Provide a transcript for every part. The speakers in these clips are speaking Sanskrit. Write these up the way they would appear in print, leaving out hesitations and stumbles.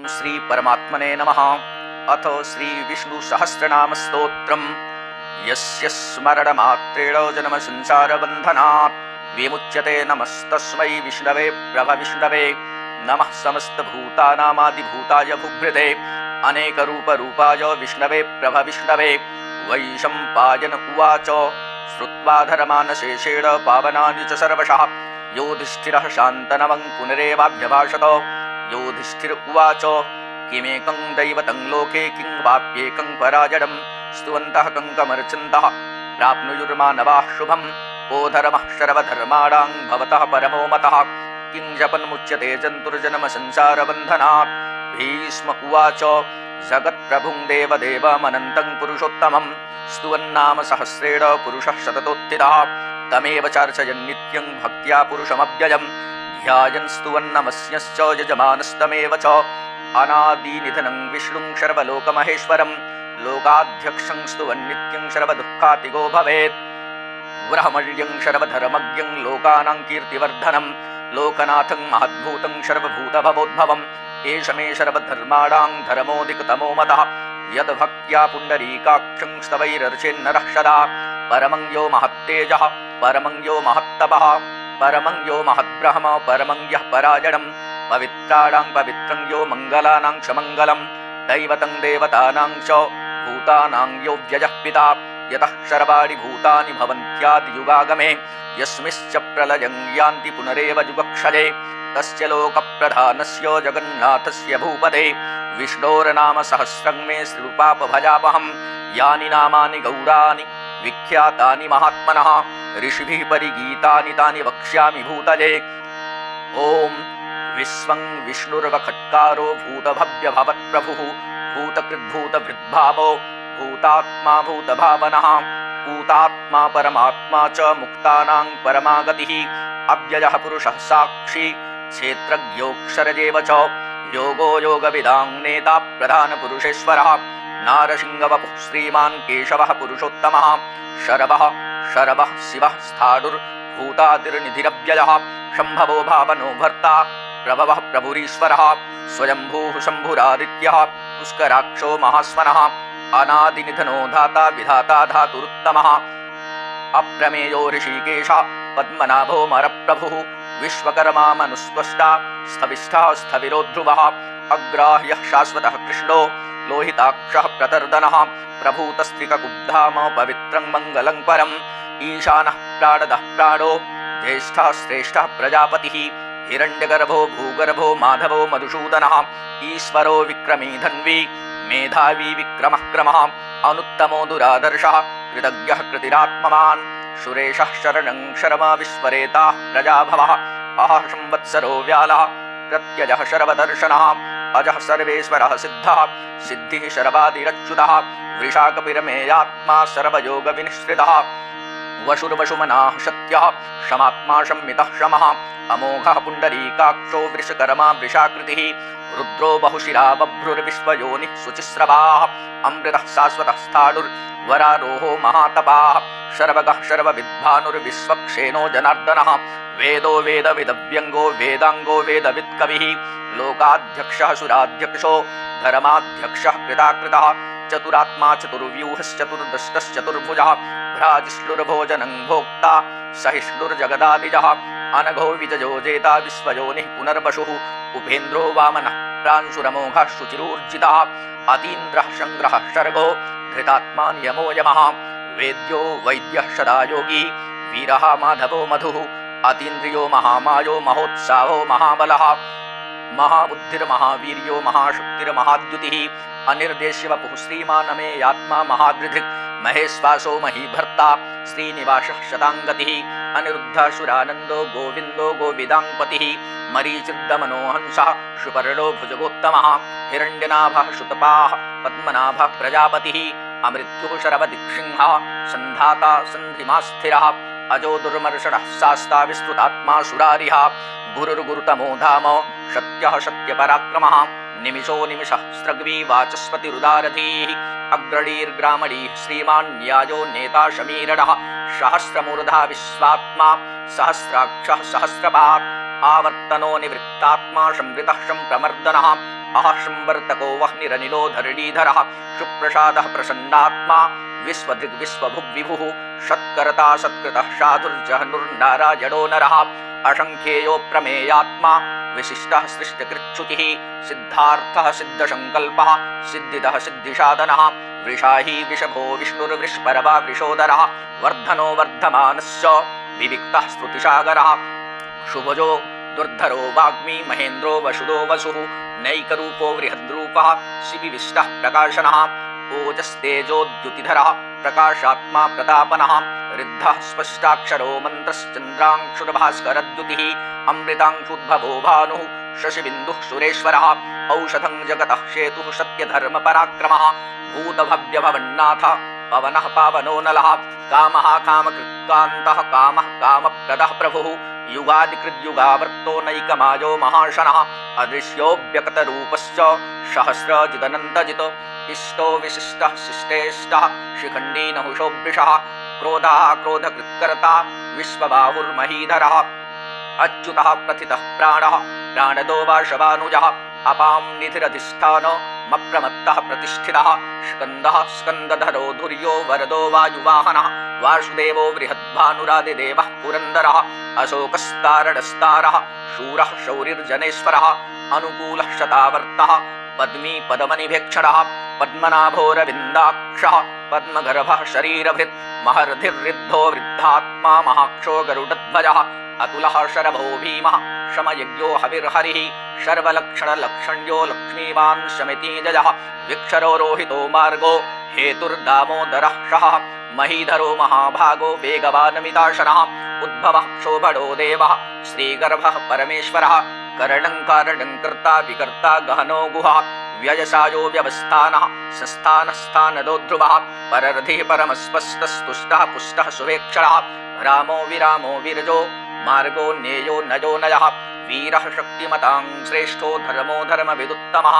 श्री परमात्मने नमः। अथ श्री विष्णु सहस्रनाम स्तोत्रम्। यस्य स्मरणमात्रेण जन्म संसारबन्धनात् विमुच्यते नमस्तस्मै विष्णवे प्रभविष्णवे। नमः समस्तभूतानामादिभूताय भूभृते अनेकरूपरूपाय विष्णवे प्रभविष्णवे। वैशम्पायन उवाच श्रुत्वा धर्मानशेषेण पावनानि च सर्वशः योधिष्ठिरः शान्तनवं पुनरेवाभ्यभाषत। योधिष्ठिर उवाच किमेकं दैवतं लोके किं वाप्येकं पराजडं स्तुवन्तः कङ्कमर्चन्तः प्राप्नुयुर्मानवाः शुभं। को धर्मः सर्वधर्माणां भवतः परमो मतः किं जपन्मुच्यते जन्तुर्जन्म संसारबन्धनात्। भीष्म उवाच जगत्प्रभुं देवदेवमनन्तं पुरुषोत्तमं स्तुवन्नाम सहस्रेण पुरुषः शततोत्थितः। तमेव चार्चयन् नित्यं भक्त्या पुरुषमव्ययम् ध्यायन् स्तुवन्नमस्यश्च यजमानस्तमेव च। अनादिनिधनं विष्णुं सर्वलोकमहेश्वरं लोकाध्यक्षं स्तुवन्नित्यं सर्वदुःखातिगो भवेत्। ब्रह्मण्यं सर्वधर्मज्ञं लोकानां कीर्तिवर्धनं लोकनाथं महद्भूतं सर्वभूतभवोद्भवम्। एष मे सर्वधर्माणां धर्मोऽधिकतमो मतः यद्भक्त्या पुण्डरीकाक्षं स्तवैरर्चेन्नरः सदा। परमं यो महत्तेजः परमं यो महत्तपः परमं यो महद्ब्रह्म परमं यः पराजडं। पवित्राणां पवित्रं यो मङ्गलानां च मङ्गलं दैवतं देवतानां च भूतानां यो व्ययः पिता। यतः सर्वाणि भूतानि भवन्त्यादियुगागमे यस्मिश्च प्रलयं यान्ति पुनरेव जुगक्षये। तस्य लोकप्रधानस्य जगन्नाथस्य भूपते विष्णोर्नाम सहस्रं मे श्रीरूपापभजापहं। यानि नामानि गौराणि विख्यातानि महात्मनः ऋषिभिः परिगीतानि तानि वक्ष्यामि भूतले। ॐ विश्वं विष्णुर्वखट्कारो भूतभव्यभवत्प्रभुः भूतकृद्भूतभृद्भावो भूतात्मा भूतभावनः भूतात्मा परमात्मा च मुक्तानां परमागतिः। अव्ययः पुरुषः साक्षी क्षेत्रज्ञोऽक्षरजेव च योगो योगविदां नेता प्रधानपुरुषेश्वरः। नारसिंहवपुः श्रीमान् केशवः पुरुषोत्तमः शरवः शरवः शिवः स्थाणुर्भूतादिर्निधिरव्ययः। शम्भवो भावनो भर्ता प्रभवः प्रभुरीश्वरः स्वयंभूः शम्भुरादित्यः पुष्कराक्षो महास्वनः। अनादिनिधनो धाता विधाता धातुरुत्तमः अप्रमेयो ऋषिकेशः पद्मनाभो मरप्रभुः विश्वकर्मा मनुस्त्वष्टा स्थविष्ठः स्थविरो ध्रुवः। अग्राह्यः शाश्वतः कृष्णो लोहिताक्षः प्रतर्दनः प्रभूतस्त्रिककुब्धाम पवित्रं मङ्गलं परम्। ईशानः प्राणदः प्राणो ज्येष्ठः श्रेष्ठः प्रजापतिः हिरण्यगर्भो भूगर्भो माधवो मधुसूदनः। ईश्वरो विक्रमी धन्वी मेधावी विक्रमः क्रमः अनुत्तमो दुरादर्शः कृतज्ञः कृतिरात्मवान्। सुरेशः शरणं शर्म विश्वरेताः प्रजाभवः अहः संवत्सरो व्यालः प्रत्यजः शर्वदर्शनः अजः सर्वेश्वरः सिद्धः सिद्धिः शर्वादिरच्युतः वृषाकपिरमेयात्मा सर्वयोगविनिश्रितः। वशुर्वशुमनाः सत्यः शमात्मा शम्मितः शमः अमोघः पुण्डरीकाक्षो वृषकर्मा वृषाकृतिः रुद्रो बहुशिरा बभ्रुर्विश्वयोनिः शुचिस्रवाः अमृतः शाश्वतः स्थाणुर्वरारोहो महातपाः शर्वगः शर्वविद्भानुर्विश्वक्षेनो जनार्दनः। वेदो वेदविदव्यङ्गो वेदाङ्गो वेदवित्कविः लोकाध्यक्षः सुराध्यक्षो धर्माध्यक्षः कृताकृतः चतुरात्मा चतुर्व्यूहश्चतुर्दष्टश्चतुर्भुजः भ्राजिष्णुर्भोजनं भोक्ता सहिष्णुर्जगदादिजः। अनघो विजयो जेता विश्वयोनिः पुनर्वशुः उपेन्द्रो वामनः प्रांशुरमोघः शुचिरूर्जितः अतीन्द्रः शङ्ग्रहः शर्गो धृतात्मा नियमो यमः। वेद्यो वैद्यः सदा योगी वीरः माधवो मधुः अतीन्द्रियो महामायो महोत्साहो महाबलः महाबुद्धिर्महावीर्यो महाशक्तिर्महाद्युतिः। अनिर्देश्यवपुः श्रीमानमे आत्मा महादृधिक् महेश्वासो महीभर्ता श्रीनिवासः शताङ्गतिः। अनिरुद्धशुरानन्दो गोविन्दो गोविदाङ्पतिः मरीचिर्दमनोहंसः सुपर्णो भुजगोत्तमः हिरण्यनाभः सुतपाः पद्मनाभः प्रजापतिः अमृत्युः शरवदिक्सिंहः सन्धाता सन्धिमास्थिरः अजो दुर्मर्षणः शास्ता विस्तृतात्मा सुरारिः गुरुर्गुरुतमो धाम सत्यः सत्यपराक्रमः निमिषो निमिषः स्रग्वी वाचस्पतिरुदारथीः अग्रणीर्ग्रामणीः श्रीमान् न्यायो नेता शमीरणः सहस्रमूर्धा विश्वात्मा सहस्राक्षः सहस्रपात् आवर्तनो निवृत्तात्मा संवृतः संप्रमर्दनः अहशंवर्तको वह्निरनिलो धरणीधरः सुप्रसादः प्रसन्नात्मा विश्वदृग् विश्वभुग्विभुः सत्कर्ता सत्कृतः साधुर्जहनुर्नारायणो नरः अशङ्ख्येयो प्रमेयात्मा विशिष्टः सृष्टिकृच्छुतिः सिद्धार्थः सिद्धसङ्कल्पः सिद्धिदः सिद्धिसाधनः वृषाही वृषभो विष्णुर्वृषपरवा वृषोदरः वर्धनो वर्धमानश्च विविक्तः स्तुतिसागरः शुभजो दुर्धरो वाग्मी महेन्द्रो वसुदो वसुः नैकरूपो बृहद्रूपः शिविविष्टः प्रकाशनः ओजस्तेजोद्युतिधरः प्रकाशात्मा प्रतापनः ऋद्धः स्पष्टाक्षरो मन्त्रश्चन्द्रांशुरभास्करद्युतिः अमृतांशुद्भवो भानुः शशिबिन्दुः सुरेश्वरः औषधं जगतः सेतुः सत्यधर्मपराक्रमः भूतभव्यभवन्नाथ पवनः पावनो नलः कामः कामकृत्कान्तः कामः कामप्रदः प्रभुः युगादिकृद्युगावर्तो नैकमायो महाशनः अदृश्योऽव्यक्तरूपश्च सहस्रजिदनन्दजित् इष्टो विशिष्टः शिष्टेष्टः शिखण्डी नहुषो वृषः क्रोधः क्रोधकृत्कर्ता विश्वबाहुर्महीधरः अच्युतः प्रथितः प्राणः प्राणदो वाशवानुजः अपां निधिरधिष्ठानमप्रमत्तः प्रतिष्ठितः स्कन्दः स्कन्दधरो धुर्यो वरदो वायुवाहनः वासुदेवो बृहद्भानुरादिदेवः पुरन्दरः अशोकस्तारणस्तारः शूरः शौरिर्जनेश्वरः अनुकूलः शतावर्तः पद्मी पदमनिभेक्षणः पद्मनाभोरविन्दाक्षः पद्मगर्भः शरीरभृत् महर्धिर्ऋद्धो वृद्धात्मा महाक्षो गरुडध्वजः अतुलः शरभो भीमः शमयज्ञो हविर्हरिः सर्वलक्षणलक्षण्यो लक्ष्मीवान् शमितिजयः विक्षरो रोहितो मार्गो हेतुर्दामोदरः शः महीधरो महाभागो वेगवानमिताशनः उद्भवः क्षोभणो देवः श्रीगर्भः परमेश्वरः करणं कर्ता विकर्ता गहनो गुहा व्ययसायो व्यवस्थानः संस्थानस्थानदो ध्रुवः पररधिः परमस्पष्टस्तुष्टः पुष्टः शुभेक्षणः रामो विरामो विरजो मार्गो नेयो नजो नयः वीरः शक्तिमतां श्रेष्ठो धर्मो धर्मविदुत्तमः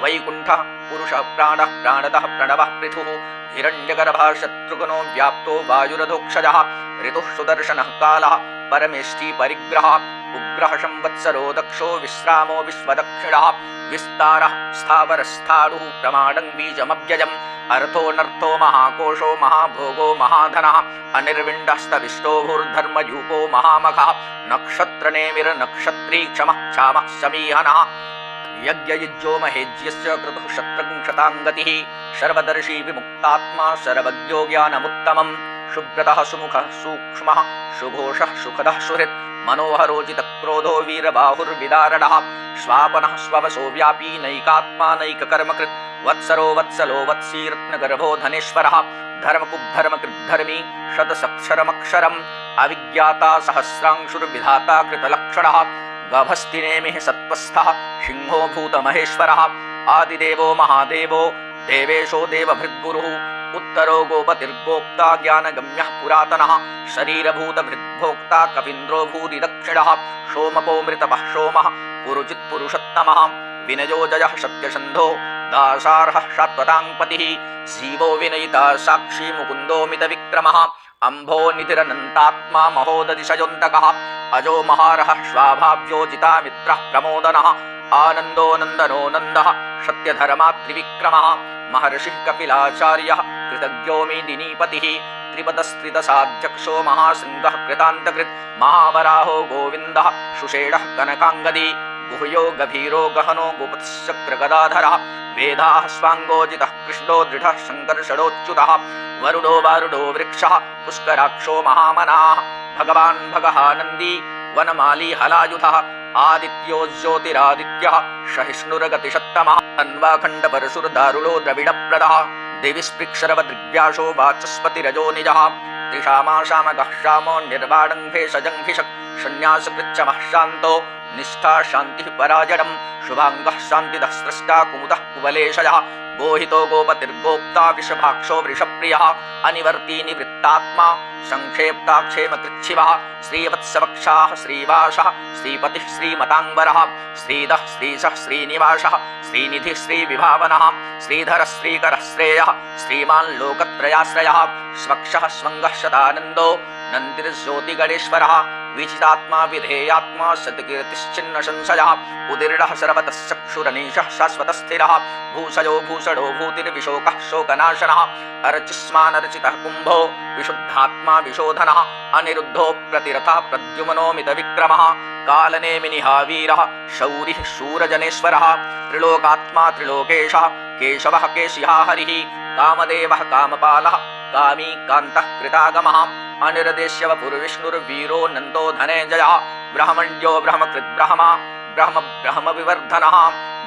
वैकुण्ठः पुरुषः प्राणः प्राणदः प्रणवः पृथुः हिरण्यगर्भः शत्रुघ्नो व्याप्तो वायुरधोक्षजः ऋतुः सुदर्शनः कालः परमेष्ठी परिग्रहः उग्रः संवत्सरो दक्षो विश्रामो विश्वदक्षिणः विस्तारः स्थावरस्थाणुः प्रमाणं बीजमव्ययम् अर्थोऽनर्थो महाकोशो महाभोगो महाधनः अनिर्विण्डस्तविष्टो भूर्धर्मयूपो महामखः नक्षत्रनेमिर्नक्षत्री क्षमः क्षामः समीहनः यज्ञयुज्यो महेज्यस्य क्रतुः शत्रं शताङ्गतिः सर्वदर्शी विमुक्तात्मा सर्वज्ञो ज्ञानमुत्तमम् शुभ्रतः सुमुखः सूक्ष्मः सुघोषः सुखदः सुहृत् मनोहरोजितक्रोधो वीरबाहुर्विदारणः स्वापनः स्ववसो व्यापी नैकात्मा नैककर्मकृत् वत्सरो वत्सलो वत्सी रत्नगर्भो धनेश्वरः धर्मकुद्धर्मकृद्धर्मी शतसक्षरमक्षरम् अविज्ञाता सहस्रांशुर्विधाता कृतलक्षणः गभस्तिनेमिः सत्त्वस्थः सिंहो भूतमहेश्वरः आदिदेवो महादेवो देवेशो देवभृद्गुरुः उत्तरो गोपतिर्गोप्ता ज्ञानगम्यः पुरातनः शरीरभूतभृद्भोक्ता कपीन्द्रो भूरि दक्षिणः सोमपोमृतपः सोमः पुरुजित्पुरुषोत्तमः विनयो जयः सत्यसन्धो दासार्हः शाश्वताङ्पतिः जीवो विनयिता साक्षी मुकुन्दो मितविक्रमः अम्भो निधिरनन्तात्मा महोदधिशयोऽन्तकः अजो महारः स्वाभाव्योजिता मित्रः प्रमोदनः आनन्दो नन्दनो नन्दः सत्यधर्मात्रिविक्रमः महर्षिः कपिलाचार्यः कृतज्ञो मेदिनीपतिः त्रिपदस्त्रिदशाध्यक्षो महासिंहः कृतान्तकृत् महावराहो गोविन्दः सुषेणः कनकाङ्गदी गुह्यो गभीरो गहनो गोपतिश्चक्रगदाधरः वेदाः स्वाङ्गोजितः कृष्णो दृढः शङ्कर्षणोच्युतः वरुडो वारुडो वृक्षः पुष्कराक्षो महामनाः भगवान् भगहानन्दी वनमाली हलायुधः आदित्यो ज्योतिरादित्यः सहिष्णुरगतिशत्तमः अन्वाखण्डपरशुर्दारुणो द्रविडप्रदः देविस्पृक्षरवदृग्व्यासो वाचस्पतिरजो निजः त्रिशामाशामगः श्यामो निर्वाणङ्घ्रेशजङ्घिषक् सन्न्यासकृच्छमः शान्तो निष्ठा शान्तिः पराजडम् शुभाङ्गः शान्तिदः स्रष्टा कुमुदः कुवलेशयः गोहितो गोपतिर्गोप्ता वृषभाक्षो वृषप्रियः अनिवर्ती निवृत्तात्मा संक्षेप्ताक्षेमकृच्छिवः श्रीवत्सवक्षाः श्रीवासः श्रीपतिः श्रीमताङ्बरः श्रीदः श्रीशः श्रीनिवासः श्रीनिधिः श्रीविभावनः श्रीधरः श्रीकरः श्रेयः श्रीमान् लोकत्रयाश्रयः स्वक्षः स्वङ्गः शतानन्दो नन्दिर्ज्योतिगणेश्वरः विचितात्मा विधेयात्मा सत्कीर्तिश्चिन्न संशयः उदीर्णः सर्वतः चक्षुरनीशः शाश्वतस्थिरः भूषयो भूषणो भूतिर्विशोकः शोकनाशनः अर्चिस्मानर्चितः कुम्भो विशुद्धात्मा विशोधनः अनिरुद्धो प्रतिरथः प्रद्युम्नोमितविक्रमः कालनेमिनिः वीरः शौरिः शूरजनेश्वरः त्रिलोकात्मा त्रिलोकेशः केशवः केशिः हरिः कामदेवः कामपालः कामी कान्तः कृतागमः अनिर्देश्यवपुर्विष्णुर्वीरो नन्दो धनेजयः ब्रह्मण्यो ब्रह्मकृद्ब्रह्मा ब्रह्म ब्रह्मविवर्धनः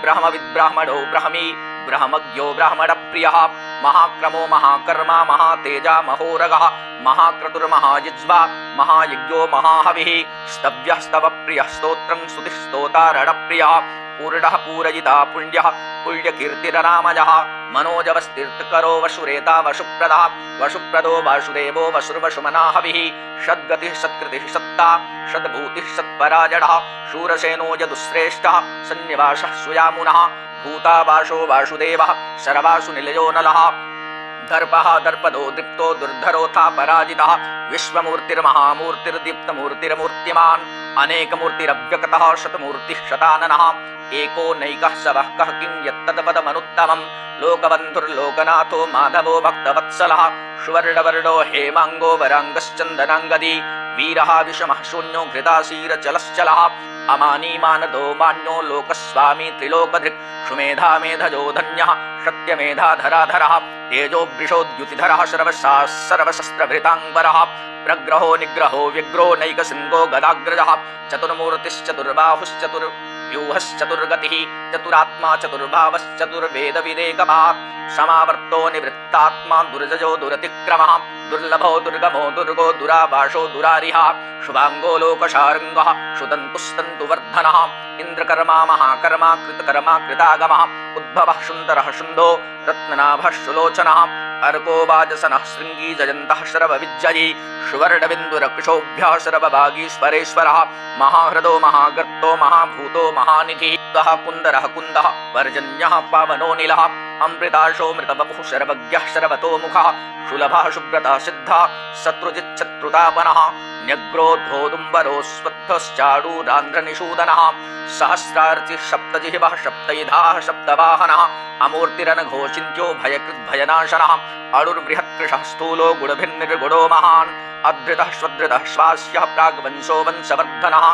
ब्रह्मविद्ब्राह्मणो ब्रह्मी ब्रह्मज्ञो ब्राह्मणप्रियः महाक्रमो महाकर्मा महातेजा महोरगः महाक्रतुर्महायुज्वा महायज्ञो महाहविः स्तव्यः स्तवप्रियः स्तोत्रं स्तुतिः स्तोतारणप्रियः पूर्णः पूरयिता पुण्यः पुण्यकीर्तिरनामयः मनोजवस्तीर्थकरो वशुरेता वशुप्रदः वशुप्रदो वासुदेवो वसुर्वशुमनाहविः षद्गतिः सत्कृतिः सत्ता षद्भूतिः सत्पराजडः शूरसेनो यदुश्रेष्ठः सन्निवासः सुयामुनः भूतावासो वासुदेवः सर्वासु निलयो नलः दर्पः दर्पदो दीप्तो दुर्धरोथा पराजितः विश्वमूर्तिर्महामूर्तिर्दीप्तमूर्तिर्मूर्तिमान् अनेकमूर्तिरव्यक्तः शतमूर्तिः शताननः एको नैकः सवः कः किं यत्तत्पदमनुत्तमम् लोकबन्धुर्लोकनाथो माधवो भक्तवत्सलः सुवर्णवर्णो हेमाङ्गो वराङ्गश्चन्दनाङ्गदी वीरः विषमः शून्यो घृताशीरचलश्चलः अमानीमानदो मान्यो लोकस्वामी त्रिलोकधृक् सुमेधा मेधजो धन्यः सत्यमेधाधराधरः तेजोवृषोद्युतिधरः सर्वशस्त्रभृताङ्बरः प्रग्रहो निग्रहो व्यग्रो नैकसिंहो गदाग्रजः चतुर्मूर्तिश्चतुर्बाहुश्चतुर्व्यूहश्चतुर्गतिः चतुरात्मा चतुर्भावश्चतुर्वेदविदेकमात् समावर्तो निवृत्तात्मा दुर्जयो दुरतिक्रमः दुर्लभो दुर्गमो दुर्गो दुराभाषो दुरारिः शुभाङ्गो लोकशार्ङ्गः शुदन्तुस्तन्तुवर्धनः इन्द्रकर्मा महाकर्मा कृतकर्मा कृतागमः उद्भवः सुन्दरः शुन्धो रत्ननाभः सुलोचनः अर्को वाजसनः शृङ्गी जयन्तः शरवविज्जयी सुवर्णबिन्दुरकुशोभ्यः शरवभागीश्वरेश्वरः महाहृदो महागर्तो महाभूतो महानिधिः कुन्दरः कुन्दः पर्जन्यः पावनोऽनिलः अमृताशो मृतवपुः शर्वज्ञः शर्वतोमुखः सुलभः शुभ्रतः सिद्धः शत्रुजिच्छत्रुतापनः न्यग्रोद्धोदुम्बरो स्वत्थश्चाडूरान्ध्रनिषूदनः सहस्रार्चिः सप्तजिह्वः सप्तैधाः सप्तवाहनः अमूर्तिरनघोचिन्त्यो भयकृद्भयनाशनः अणुर्बृहत्कृशः स्थूलो गुणभिर्निर्गुणो महान् अधृतः स्वधृतः श्वास्यः प्राग्वंशो वंशवर्धनः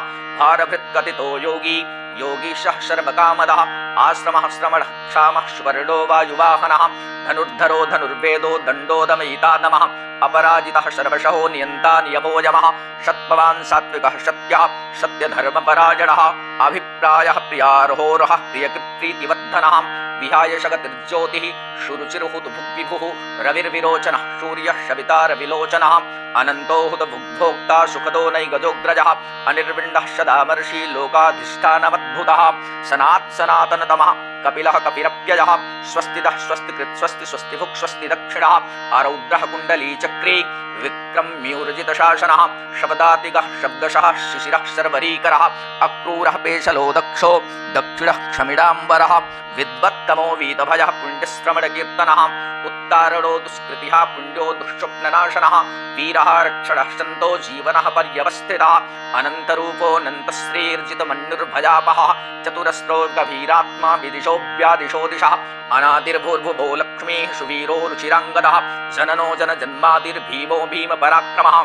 भारभृत्कथितो योगी योगीशः सर्वकामदः आश्रमः श्रमणः क्षामः स्वर्णो वायुवाहनः धनुर्धरो धनुर्वेदो दण्डोदमयिता नमः अपराजितः सर्वशः नियन्ता नियमो यमः सत्त्ववान् सात्विकः सत्यः सत्यधर्मपरायणः अभिप्रायः प्रियार्होरः प्रियकृत्प्रीतिवर्धनः विहाय जगतिर्ज्योतिः शुरुचिर्हुतु भुग्विभुः रविर्विरोचनः सूर्यः शवितारविलोचनः अनन्तो हुत भुग्भोक्ता सुखदो नैगजोग्रजः अनिर्विण्णः सदामर्षि लोकाधिष्ठानमद्भुतः सनातनतमः कपिलः कपिरप्ययः स्वस्तितः स्वस्तिकृत् स्वस्ति स्वस्तिभुक् स्वस्ति दक्षिणः आरौद्रः कुण्डलीचक्री विक्रम्यूर्जितशासनः शब्दातिगः शब्दशः शिशिरः सर्वरीकरः अक्रूरः पेशलो दक्षो दक्षिणः क्षमिडाम्बरः विद्वत्तमो वीतभयः पुण्यश्रमणकीर्तनः उत्तारणो दुष्कृतिः पुण्यो दुःस्वप्ननाशनः वीरः रक्षणः सन्तो जीवनः पर्यवस्थितः अनन्तरूपोऽनन्तश्रीर्जितमन्युर्भयापः चतुरस्रो गभीरात्मा विदिशो व्यादिशो दिशः अनादिर्भूर्भुवो लक्ष्मीः सुवीरो रुचिराङ्गदः जननो जनजन्मादिर्भीमो भीमपराक्रमः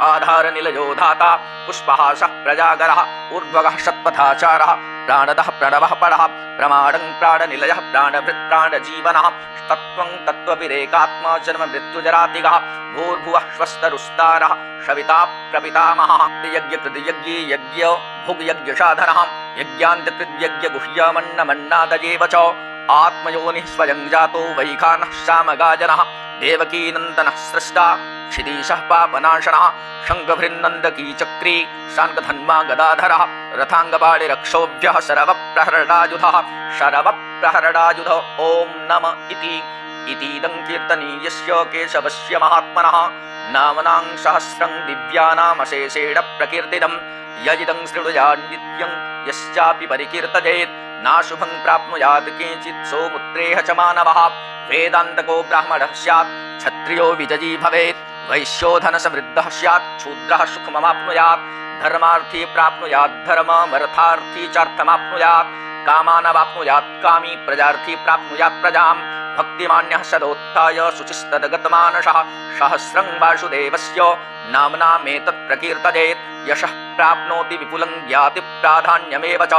आधारनिलयो धाता पुष्पहासः प्रजागरः ऊर्ध्वगः षट्पथाचारः प्राणदः प्रणवः परः प्रमाणं प्राणनिलयः प्राणभृत्प्राणजीवनः तत्त्वं तत्त्वविरेकात्मा जन्ममृत्युजरातिगः भूर्भुवः श्वस्तरुस्तारः शविता प्रपितामहः यज्ञकृतयज्ञी यज्ञ भुग्यज्ञसाधनः यज्ञान्तकृद्यज्ञगुह्यमन्नमन्नादयेव च आत्मयोनिः स्वयं जातो वैखानः श्यामगाजनः देवकीनन्दनः स्रष्टा क्षितीशः पापनाशनः शङ्खभृन्नन्दकी चक्री शाङ्खधन्वा गदाधरः रथाङ्गपाणिरक्षोभ्यः शरवप्रहरणायुधः शरवप्रहरणायुधः ॐ नम इतीदं कीर्तनीयस्य केशवस्य महात्मनः नामनां सहस्रं दिव्यानामशेषेण प्रकीर्तितं यजिदं शृणुयान्नित्यं यश्चापि परिकीर्तयेत् नाशुभं प्राप्नुयात् किञ्चित् सौमुत्रेह च मानवः वेदान्तको ब्राह्मणः स्यात् क्षत्रियो विजयी भवेत् वैश्यो धनसमृद्धः स्यात् शूद्रः सुखमवाप्नुयात् धर्मार्थी प्राप्नुयात् धर्ममर्थार्थी चार्थमाप्नुयात् कामानवाप्नुयात् कामी प्रजार्थी प्राप्नुयात् प्रजाम् भक्तिमान्यः सदोत्थाय शुचिस्तद्गतमानसः सहस्रं वासुदेवस्य नाम्नामेतत् प्रकीर्तयेत् यशः प्राप्नोति विपुलं ज्ञाति प्राधान्यमेव च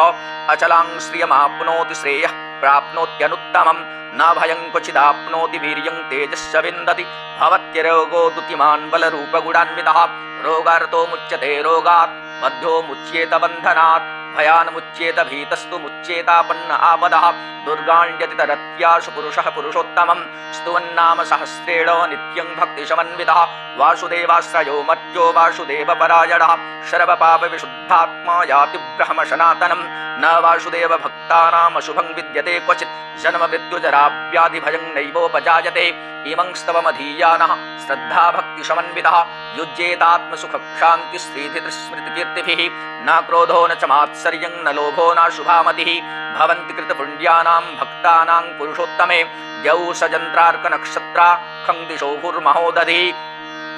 अचलां श्रियमाप्नोति श्रेयः प्राप्नोत्यनुत्तमं न भयं क्वचिदाप्नोति वीर्यं तेजश्च विन्दति भवत्यरोगो दुतिमान् बलरूपगुणान्वितः रोगार्तो मुच्यते रोगात् मध्यो मुच्येत बन्धनात् भयान्मुच्येत भीतस्तु मुच्येतापन्न आपदः दुर्गाण्यतितरत्याशु पुरुषः पुरुषोत्तमं स्तुवन्नाम सहस्रेण नित्यं भक्तिसमन्वितः वासुदेवाश्रयो मर्त्यो वासुदेवपरायणः सर्वपापविशुद्धात्मा याति ब्रह्म सनातनं न वासुदेव भक्तानाम् अशुभं विद्यते क्वचित् जन्म मृत्युजराव्याधिभयं नैवोपजायते इमं स्तवमधीयानः श्रद्धा भक्तिसमन्वितः युज्येतात्मसुखशान्तिश्रीधिस्मृतिकीर्तिभिः न क्रोधो न च मात्सर्यं न लोभो न शुभामतिः भवन्ति कृतपुण्यानां भक्तानां पुरुषोत्तमे द्यौ सजन्त्रार्कनक्षत्रा खं दिशो भूर्महोदधिः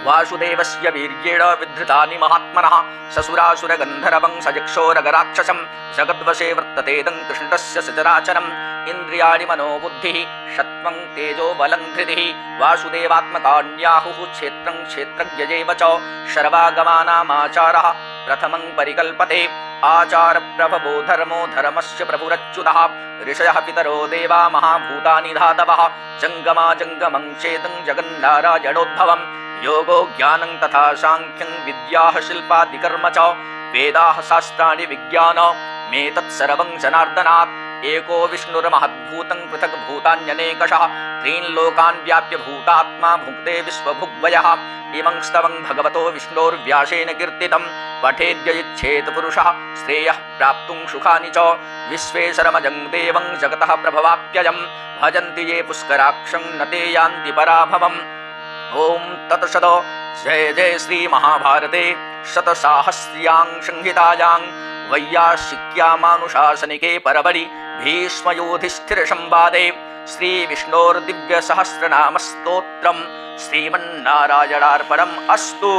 वासुदेवस्य वीर्येण विधृतानि महात्मनः ससुरासुरगन्धर्वं सयक्षोरगराक्षसं जगद्वशे वर्ततेदं कृष्णस्य सचराचरम् इन्द्रियाणि मनोबुद्धिः सत्त्वं तेजो बलं धृतिः वासुदेवात्मकान्याहुः क्षेत्रं क्षेत्रज्ञयैव च सर्वागमानामाचारः प्रथमं परिकल्पते आचारप्रभवो धर्मो धर्मस्य प्रभुरच्युतः ऋषयः पितरो देवा महाभूतानि धातवः जङ्गमा जङ्गमं चेदं जगन्नारायणोद्भवम् योगो ज्ञानं तथा सांख्यं विद्याः शिल्पादिकर्म च वेदाः शास्त्राणि विज्ञानमेतत्सर्वं जनार्दनात् एको विष्णुर्महद्भूतं पृथक् भूतान्यनेकशः त्रीन् लोकान् व्याप्य भूतात्मा भुङ्क्ते विश्वभुग्वयः इमं स्तवं भगवतो विष्णोर्व्यासेन कीर्तितं पठेद्ययिच्छेत् पुरुषः श्रेयः प्राप्तुं सुखानि च विश्वेश्वरमजं देवं जगतः प्रभवाप्ययं भजन्ति ये पुष्कराक्षं न ते यान्ति पराभवम् ओम तत्सद जय जय श्री महाभारते शतसाहस्र्यां संहितायां वैयासिक्यामानुशासनिके परवरि भीष्मयोधिष्ठिरसंवादे श्रीविष्णोर्दिव्यसहस्रनामस्तोत्रं श्रीमन्नारायणार्पणम् अस्तु।